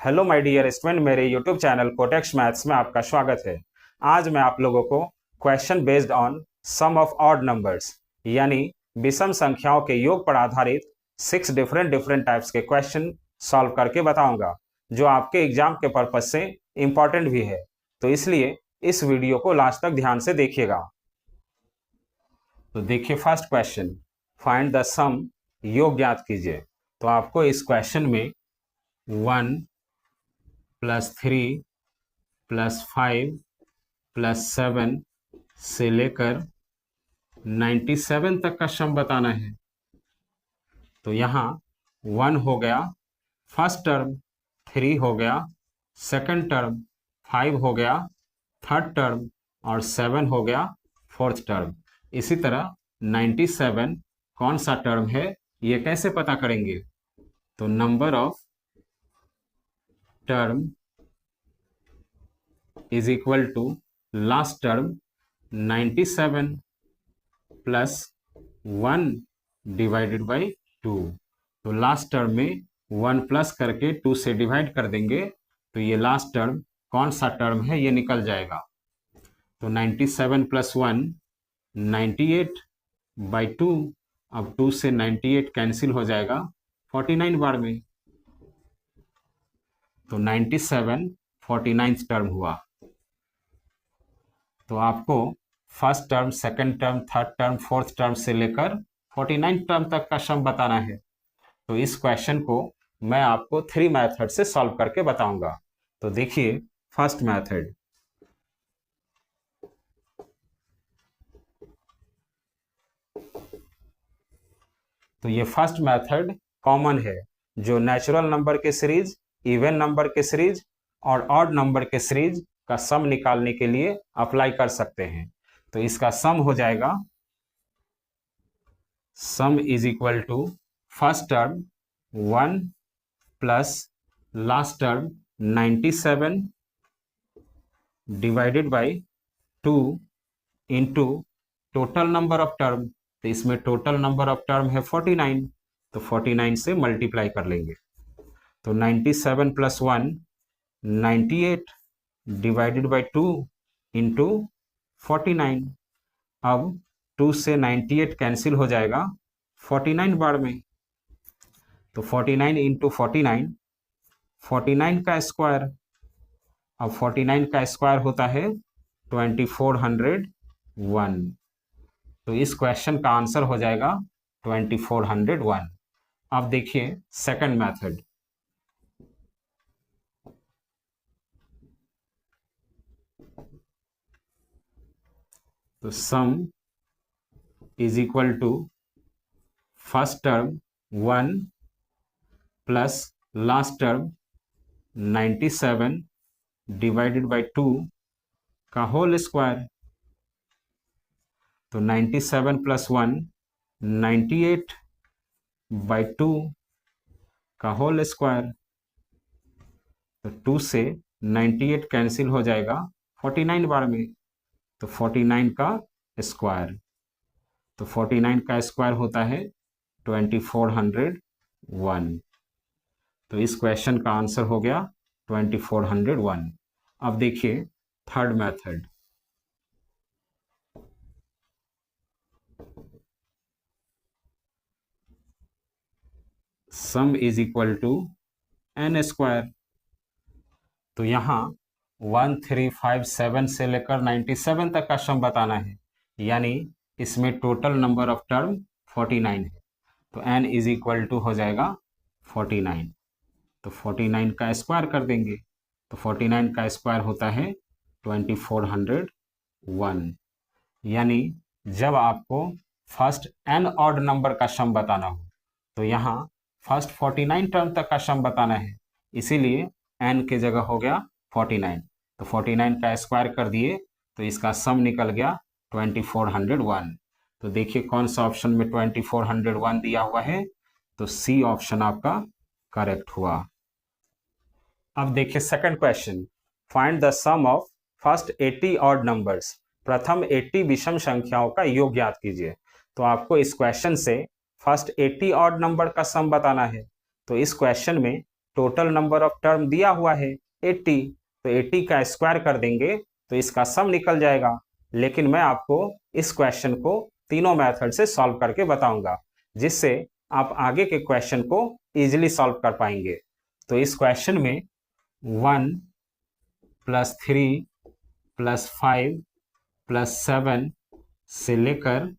Hello my dear student, मेरे YouTube channel कोटेक्स maths में आपका स्वागत है। आज मैं आप लोगों को question based on sum of odd numbers यानी विषम संख्याओं के योग पर आधारित 6 डिफरेंट टाइप्स के क्वेश्चन सॉल्व करके बताऊंगा, जो आपके एग्जाम के पर्पज से इंपॉर्टेंट भी है। तो इसलिए इस वीडियो को लास्ट तक ध्यान से देखिएगा। तो देखिए, फर्स्ट क्वेश्चन, फाइंड द सम, योग ज्ञात कीजिए। तो आपको इस क्वेश्चन में 1 + 3 + 5 + 7 से लेकर 97 तक का सम बताना है। तो यहाँ 1 हो गया फर्स्ट टर्म, 3 हो गया सेकंड टर्म, 5 हो गया थर्ड टर्म और 7 हो गया फोर्थ टर्म। इसी तरह 97 कौन सा टर्म है, ये कैसे पता करेंगे? तो number of term is equal to last term 97 plus 1 divided by 2। तो लास्ट टर्म में 1 प्लस करके 2 से डिवाइड कर देंगे तो ये लास्ट टर्म कौन सा टर्म है ये निकल जाएगा। तो 97 + 1 98/2। अब 2 से 98 कैंसिल हो जाएगा 49 बार में। तो 97 49 टर्म हुआ। तो आपको first term, second term, third term, fourth term से लेकर 49 टर्म तक का सम बताना है। तो इस क्वेश्चन को मैं आपको 3 मेथड से सॉल्व करके बताऊंगा। तो देखिए, फर्स्ट मेथड, तो ये फर्स्ट मेथड कॉमन है, जो नेचुरल नंबर के सीरीज, इवन नंबर के सीरीज और ऑड नंबर के सीरीज का सम निकालने के लिए अप्लाई कर सकते हैं। तो इसका सम हो जाएगा, sum is equal to first term 1 plus last term 97 divided by 2 into total number of term. तो इसमें टोटल नंबर ऑफ टर्म है 49, तो 49 से मल्टीप्लाई कर लेंगे। तो 97 + 1 98 डिवाइडेड बाई 2 इंटू 49। अब 2 से 98 कैंसिल हो जाएगा 49 बार में। तो 49 इंटू 49, 49 का स्क्वायर। अब 49 का स्क्वायर होता है 2401। तो इस क्वेश्चन का आंसर हो जाएगा 2401। अब देखिए सेकंड मेथड, तो sum is equal to first term 1 plus last term 97 divided by 2 का होल स्क्वायर। तो 97 + 1 98/2 का होल स्क्वायर। तो 2 से 98 कैंसिल हो जाएगा 49 बार में। तो 49 का स्क्वायर। तो 49 का स्क्वायर होता है 2401। तो इस क्वेश्चन का आंसर हो गया 2401। अब देखिए third method, sum is equal to n square. तो यहाँ 1 3 5 7 से लेकर 97 तक का सम बताना है, यानी इसमें टोटल नंबर ऑफ टर्म 49 है। तो n इज इक्वल टू हो जाएगा 49। तो 49 का स्क्वायर कर देंगे। तो 49 का स्क्वायर होता है 2401। यानी जब आपको फर्स्ट n ऑड नंबर का सम बताना हो तो यहाँ फर्स्ट 49 टर्म तक का सम बताना है, इसीलिए n की जगह हो गया 49। तो 49 का स्क्वायर कर दिए तो इसका सम निकल गया 2401। तो देखिए कौन सा ऑप्शन में 2401 दिया हुआ है, तो सी ऑप्शन आपका करेक्ट हुआ। अब देखिए second question, find the sum of first 80 odd numbers. प्रथम 80 विषम संख्याओं का योग ज्ञात कीजिए। तो आपको इस क्वेश्चन से फर्स्ट 80 ऑड नंबर का सम बताना है। तो इस क्वेश्चन में टोटल नंबर ऑफ टर्म दिया हुआ है 80, तो 80 का स्क्वायर कर देंगे तो इसका सम निकल जाएगा। लेकिन मैं आपको इस क्वेश्चन को तीनों मेथड से सॉल्व करके बताऊंगा, जिससे आप आगे के क्वेश्चन को इजीली सॉल्व कर पाएंगे। तो इस क्वेश्चन में 1 + 3 + 5 + 7 से लेकर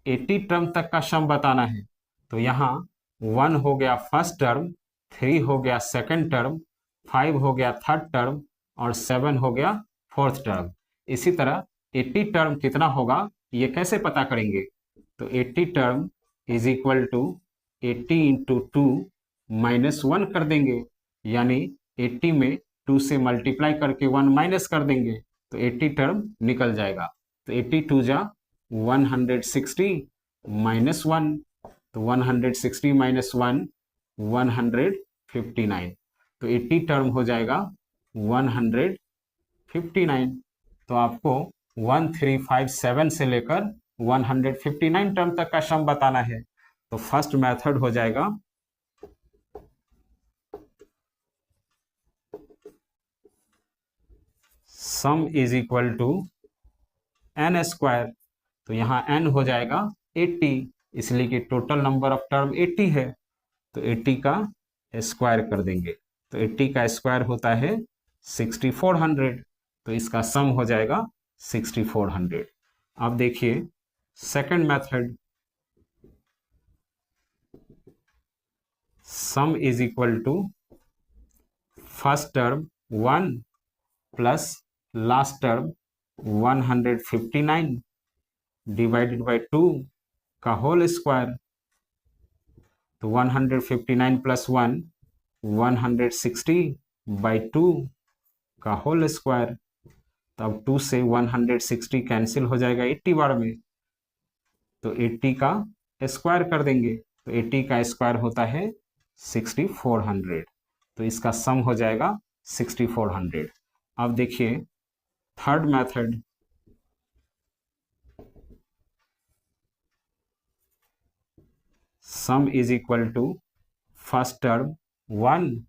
80 टर्म तक का सम बताना है। तो यहाँ 1 हो गया फर्स्ट टर्म, 3 हो गया सेकंड टर्म, 5 हो गया थर्ड टर्म और 7 हो गया फोर्थ टर्म। इसी तरह 80 टर्म कितना होगा ये कैसे पता करेंगे? तो 80 term is equal to 80 into 2 minus 1 कर देंगे, यानी 80 में 2 से मल्टीप्लाई करके 1 माइनस कर देंगे तो 80 टर्म निकल जाएगा। तो 82 जा 160 माइनस 1, तो 160 माइनस 1 159, तो 80 टर्म हो जाएगा 159। तो आपको 1357 से लेकर 159 टर्म तक का सम बताना है। तो फर्स्ट मेथड हो जाएगा sum is equal to n square. तो यहाँ n हो जाएगा 80, इसलिए कि टोटल नंबर ऑफ टर्म 80 है, तो 80 का स्क्वायर कर देंगे। तो 80 का स्क्वायर होता है 6400, तो इसका सम हो जाएगा 6400। अब देखिए second method, sum is equal to first term 1 plus last term 159 divided by 2 का होल स्क्वायर। तो 159 प्लस 1 160 बाई 2 का होल स्क्वायर। तो अब 2 से 160 कैंसिल हो जाएगा 80 बार में, तो 80 का स्क्वायर कर देंगे। तो 80 का स्क्वायर होता है 6400, तो इसका सम हो जाएगा 6400। अब देखिए third method, sum is equal to first term 1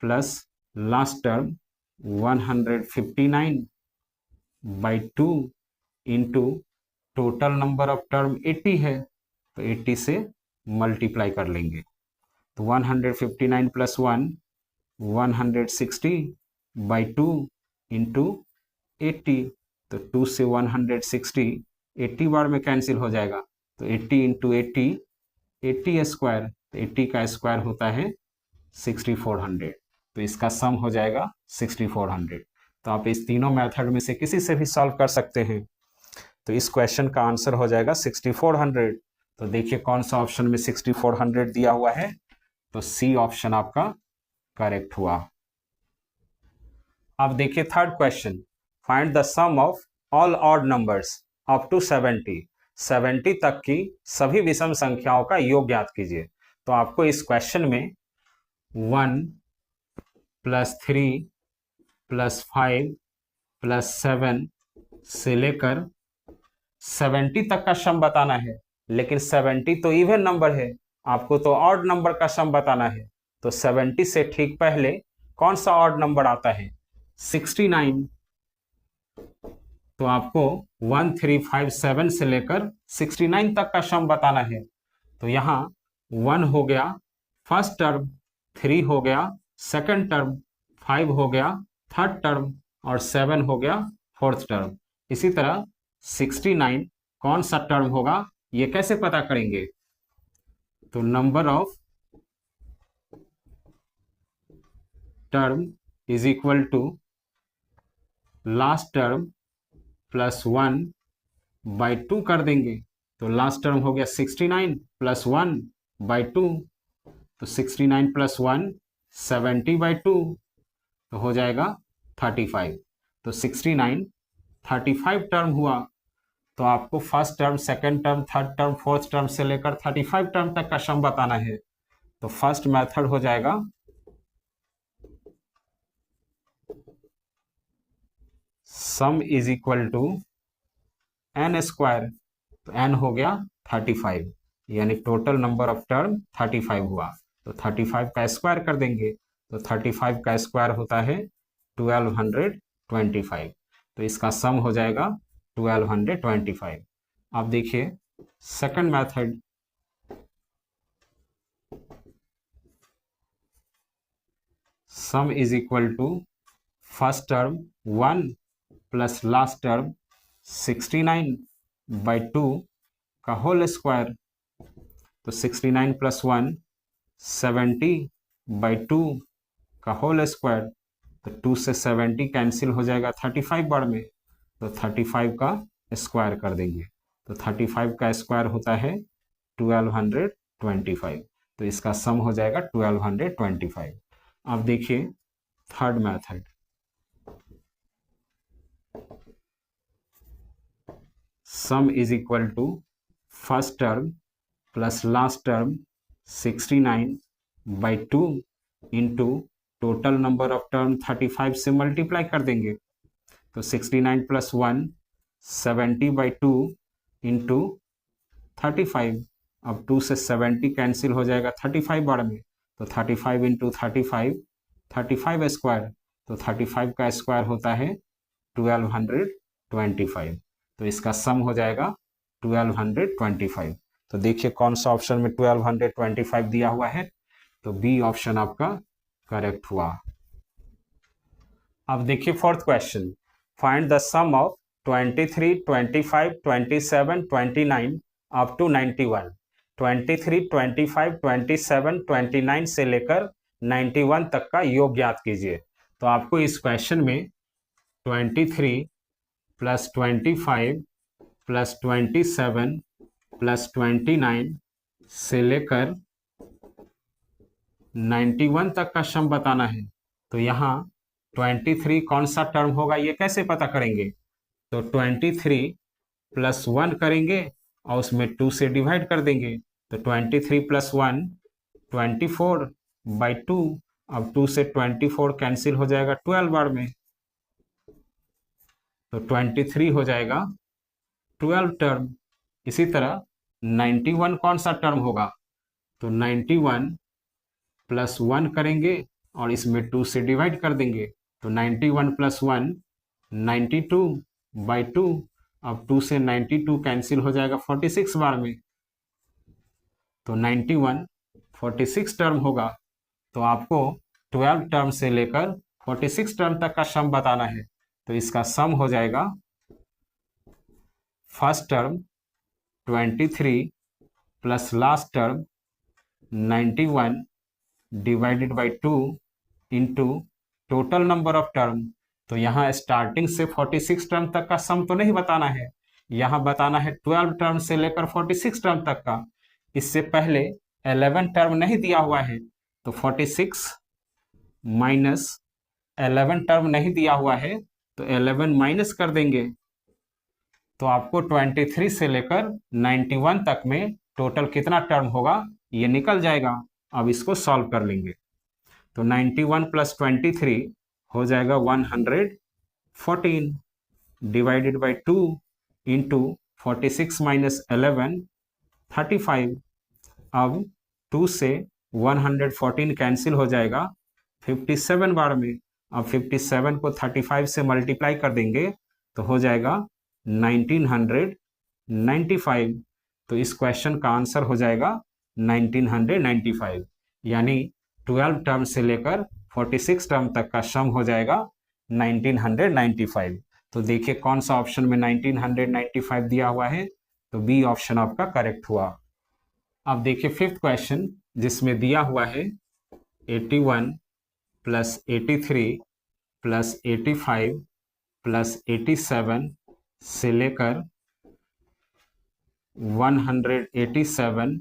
plus last term 159 by 2 into total number of term 80 है, तो 80 से मल्टीप्लाई कर लेंगे। तो 159 प्लस 1 160 बाई 2 इंटू 80, तो 2 से 160 80 बार में कैंसिल हो जाएगा। तो 80 इंटू 80 80 स्क्वायर, तो 80 का स्क्वायर होता है 6400, तो इसका सम हो जाएगा 6400। तो आप इस तीनों मेथड में से किसी से भी सॉल्व कर सकते हैं। तो इस क्वेश्चन का आंसर हो जाएगा 6400। तो देखिए कौन सा ऑप्शन में 6400 दिया हुआ है, तो सी ऑप्शन आपका करेक्ट हुआ। अब देखिए third question, find the sum of all odd numbers up to 70 तक की सभी विषम संख्याओं का योग ज्ञात कीजिए। तो आपको इस क्वेश्चन में 1 + 3 + 5 + 7 से लेकर 70 तक का सम बताना है, लेकिन 70 तो इवन नंबर है, आपको तो ऑड नंबर का सम बताना है। तो 70 से ठीक पहले कौन सा ऑड नंबर आता है? 69। तो आपको 1357 से लेकर 69 तक का सम बताना है। तो यहाँ 1 हो गया फर्स्ट टर्म, 3 हो गया सेकंड टर्म, 5 हो गया थर्ड टर्म और 7 हो गया फोर्थ टर्म। इसी तरह 69 कौन सा टर्म होगा ये कैसे पता करेंगे? तो number of term is equal to last term plus 1 by 2 कर देंगे। तो लास्ट टर्म हो गया 69 प्लस 1 बाई 2, तो 69 प्लस 1 70 बाई 2, तो हो जाएगा 35। तो 69 35 टर्म हुआ। तो आपको first term, second term, third term, fourth term से लेकर 35 टर्म तक का सम बताना है। तो फर्स्ट मेथड हो जाएगा sum is equal to n square. तो n हो गया 35, यानी टोटल नंबर ऑफ टर्म 35 हुआ। तो 35 का स्क्वायर कर देंगे, तो 35 का स्क्वायर होता है 1225। तो इसका सम हो जाएगा 1225। अब देखिए second method, sum is equal to first term 1 plus last term 69/2 का होल स्क्वायर। तो 69 प्लस 1 70/2 का होल स्क्वायर। तो 2 से 70 कैंसिल हो जाएगा 35 बार में, तो 35 का स्क्वायर कर देंगे। तो 35 का स्क्वायर होता है 1225। तो इसका सम हो जाएगा 1225। अब देखिए third method, sum is equal to first term plus last term 69/2 into total number of term 35 से मल्टीप्लाई कर देंगे। तो 69 प्लस 1 70/2 इंटू 35। अब 2 से 70 कैंसिल हो जाएगा 35 बार में, तो 35 इंटू 35 35 स्क्वायर। तो 35 का स्क्वायर होता है 1225। तो इसका सम हो जाएगा 1225। तो देखिए कौन सा ऑप्शन में 1225 दिया हुआ है, तो बी ऑप्शन आपका करेक्ट हुआ। अब देखिए fourth question, find the sum of 23, 25, 27, 29 up to 91। 23, 25, 27, 29 से लेकर 91 तक का योग ज्ञात कीजिए। तो आपको इस क्वेश्चन में 23 प्लस 25 प्लस 27 प्लस 29 से लेकर 91 तक का सम बताना है। तो यहाँ 23 कौन सा टर्म होगा ये कैसे पता करेंगे? तो 23 प्लस 1 करेंगे और उसमें 2 से डिवाइड कर देंगे। तो 23 प्लस 1 24/2। अब 2 से 24 कैंसिल हो जाएगा 12 बार में, तो 23 हो जाएगा 12 टर्म। इसी तरह 91 कौन सा टर्म होगा? तो 91 प्लस 1 करेंगे और इसमें 2 से डिवाइड कर देंगे। तो 91 प्लस 1 92/2। अब 2 से 92 कैंसिल हो जाएगा 46 बार में, तो 91 46 टर्म होगा। तो आपको 12 टर्म से लेकर 46 टर्म तक का सम बताना है। तो इसका सम हो जाएगा first term 23 plus last term 91 divided by 2 into total number of term. तो यहाँ स्टार्टिंग से 46 टर्म तक का सम तो नहीं बताना है, यहाँ बताना है 12 टर्म से लेकर 46 टर्म तक का। इससे पहले 11 टर्म नहीं दिया हुआ है, तो 46 माइनस 11 टर्म नहीं दिया हुआ है, तो 11 माइनस कर देंगे। तो आपको 23 से लेकर 91 तक में टोटल कितना टर्म होगा ये निकल जाएगा। अब इसको सॉल्व कर लेंगे। तो 91 प्लस 23 हो जाएगा 114 डिवाइडेड बाई 2 इंटू 46 माइनस 11 35। अब 2 से 114 कैंसिल हो जाएगा 57 बार में। अब 57 को 35 से मल्टीप्लाई कर देंगे तो हो जाएगा 1995। तो इस क्वेश्चन का आंसर हो जाएगा 1995, यानी 12 टर्म से लेकर 46 टर्म तक का सम हो जाएगा 1995। तो देखिए कौन सा ऑप्शन में 1995 दिया हुआ है, तो बी ऑप्शन आपका करेक्ट हुआ। अब देखिए फिफ्थ क्वेश्चन जिसमें दिया हुआ है 81 प्लस 83 प्लस 85 प्लस 87 से लेकर 187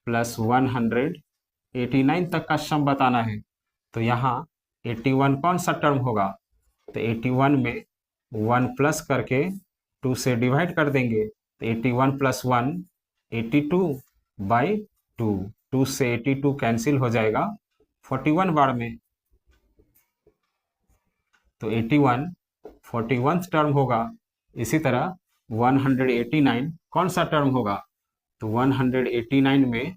प्लस 189 तक का सम बताना है। तो यहाँ 81 कौन सा टर्म होगा? तो 81 में 1 प्लस करके 2 से डिवाइड कर देंगे। तो 81 प्लस 1 82/2। 2 से 82 कैंसिल हो जाएगा 41 बार में, तो 81 41th टर्म होगा। इसी तरह 189 कौन सा टर्म होगा? तो 189 में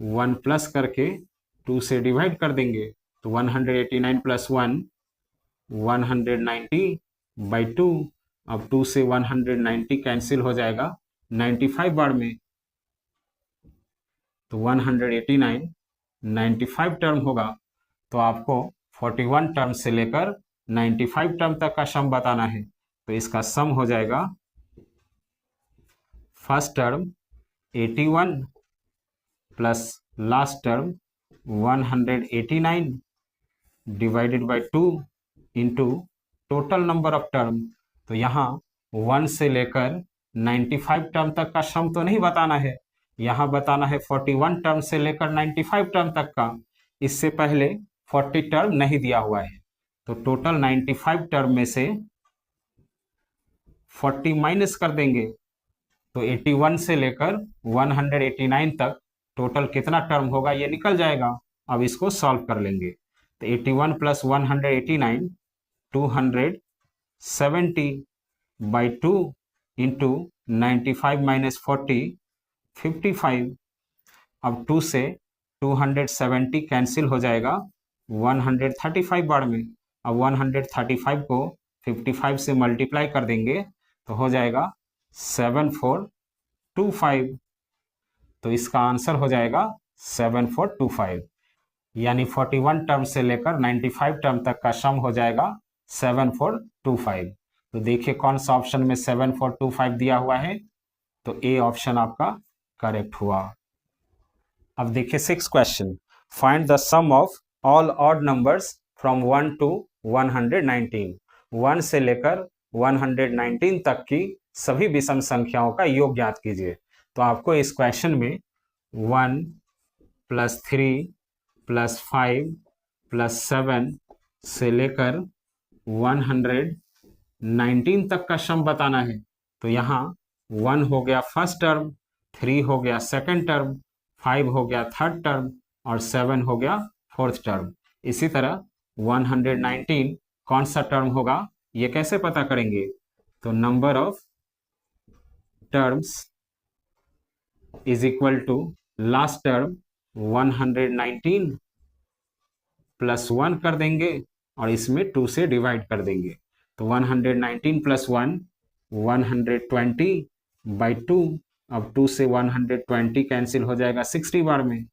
1 प्लस करके 2 से डिवाइड कर देंगे, तो 189 प्लस 1 190/2। अब 2 से 190 कैंसिल हो जाएगा 95 बार में, तो 189 95 टर्म होगा। तो आपको 41 टर्म से लेकर 95 टर्म तक का सम बताना है। तो इसका सम हो जाएगा first term 81 plus last term 189 divided by 2 into total number of term. तो यहाँ 1 से लेकर 95 टर्म तक का सम तो नहीं बताना है, यहाँ बताना है 41 टर्म से लेकर 95 टर्म तक का। इससे पहले 40 टर्म नहीं दिया हुआ है, तो टोटल 95 टर्म में से 40 माइनस कर देंगे, तो 81 से लेकर 189 तक टोटल कितना टर्म होगा ये निकल जाएगा। अब इसको सॉल्व कर लेंगे, तो 81 प्लस 189 270/2 इंटू 95 माइनस 40 55। अब 2 से 270 कैंसिल हो जाएगा 135 बार में। अब 135 को 55 से मल्टीप्लाई कर देंगे तो हो जाएगा 7425। तो इसका आंसर हो जाएगा 7425, यानी 41 टर्म से लेकर 95 टर्म तक का सम हो जाएगा 7425। तो देखिए कौन सा ऑप्शन में 7425 दिया हुआ है, तो ए ऑप्शन आपका करेक्ट हुआ। अब देखिए 6th question, find the sum of all odd numbers from 1 to 119। 1 से लेकर 119 तक की सभी विषम संख्याओं का योग ज्ञात कीजिए। तो आपको इस क्वेश्चन में 1 प्लस 3 प्लस 5 प्लस 7 से लेकर 119 तक का सम बताना है। तो यहाँ 1 हो गया फर्स्ट टर्म, 3 हो गया सेकंड टर्म, 5 हो गया थर्ड टर्म और 7 हो गया फोर्थ टर्म। इसी तरह 119 कौन सा टर्म होगा ये कैसे पता करेंगे, तो number of terms is equal to last term 119 plus 1 कर देंगे और इसमें 2 से डिवाइड कर देंगे। तो 119 प्लस 1 120/2। अब 2 से 120 कैंसिल हो जाएगा 60 बार में,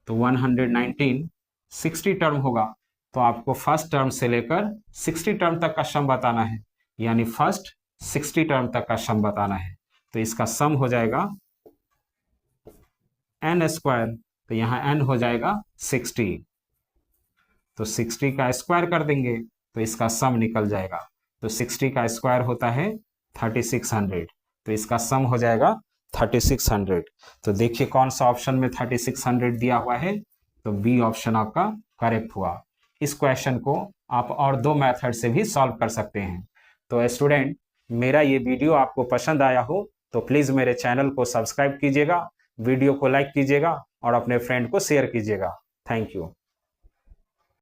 तो 119 60 टर्म होगा। तो आपको फर्स्ट टर्म से लेकर 60 टर्म तक का सम बताना है, यानी फर्स्ट 60 टर्म तक का सम बताना है। तो इसका सम हो जाएगा n²। तो यहाँ n हो जाएगा 60, तो 60 का स्क्वायर कर देंगे तो इसका सम निकल जाएगा। तो 60 का स्क्वायर होता है 3600, तो इसका सम हो जाएगा 3600। तो देखिए कौन सा ऑप्शन में 3600 दिया हुआ है, तो बी ऑप्शन आपका करेक्ट हुआ। इस क्वेश्चन को आप और 2 मेथड से भी सॉल्व कर सकते हैं। तो स्टूडेंट, मेरा ये वीडियो आपको पसंद आया हो तो प्लीज़ मेरे चैनल को सब्सक्राइब कीजिएगा, वीडियो को लाइक कीजिएगा और अपने फ्रेंड को शेयर कीजिएगा। Thank you.